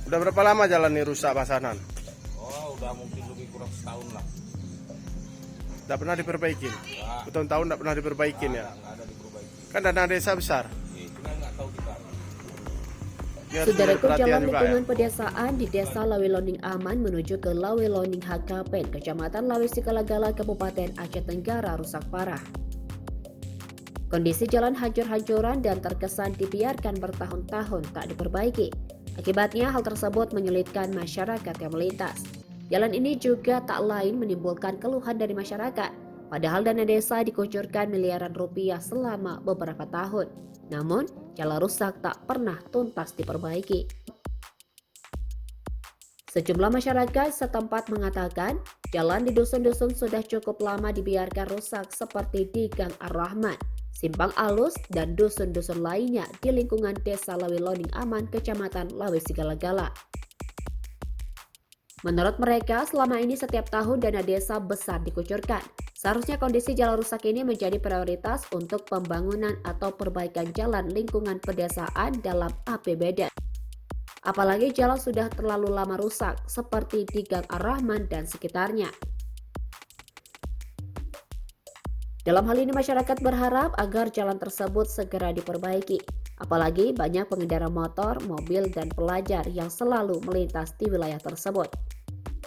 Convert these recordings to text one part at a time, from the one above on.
Udah berapa lama jalan ini rusak Mas Hanan? Oh, udah mungkin lebih kurang setahun lah. Tidak pernah diperbaikin. Bertahun-tahun tidak pernah diperbaikin ya. Nggak ada diperbaiki. Kan dana desa besar. Cuma nggak tahu kita. Biar Saudaraku, perhatian jalan juga lingkungan ya. pedesaan di Desa Laweloning Aman menuju ke Laweloning HKP, Kecamatan Lawe Sikalagala, Kabupaten Aceh Tenggara rusak parah. Kondisi jalan hancur-hancuran dan terkesan dibiarkan bertahun-tahun tak diperbaiki. Akibatnya hal tersebut menyulitkan masyarakat yang melintas. Jalan ini juga tak lain menimbulkan keluhan dari masyarakat. Padahal dana desa dikucurkan miliaran rupiah selama beberapa tahun. Namun, jalan rusak tak pernah tuntas diperbaiki. Sejumlah masyarakat setempat mengatakan, jalan di dusun-dusun sudah cukup lama dibiarkan rusak seperti di Gang Ar-Rahman, Simpang Alus, dan dusun-dusun lainnya di lingkungan Desa Laweloning Aman, Kecamatan Lawe Sigalagala. Menurut mereka, selama ini setiap tahun dana desa besar dikucurkan. Seharusnya kondisi jalan rusak ini menjadi prioritas untuk pembangunan atau perbaikan jalan lingkungan pedesaan dalam APBD. Apalagi jalan sudah terlalu lama rusak, seperti di Gang Ar-Rahman dan sekitarnya. Dalam hal ini masyarakat berharap agar jalan tersebut segera diperbaiki. Apalagi banyak pengendara motor, mobil, dan pelajar yang selalu melintas di wilayah tersebut.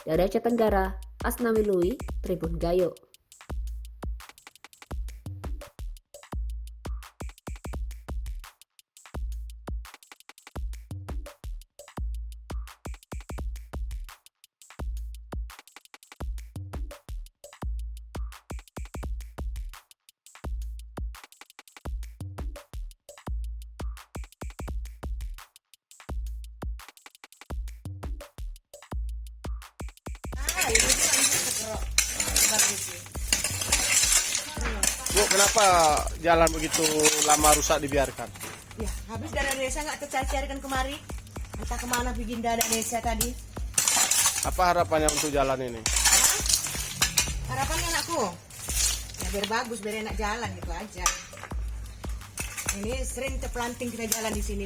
Dari Aceh Tenggara, Asnawi Lui, Tribun Gayo. Bu, kenapa jalan begitu lama rusak dibiarkan? Ya, habis dana desa nggak tercarikan kemari. Entah kemana bikin dana desa tadi. Apa harapannya untuk jalan ini? Harapannya anakku, ya biar bagus, biar enak jalan gitu aja. Ini sering terpelanting kita jalan di sini.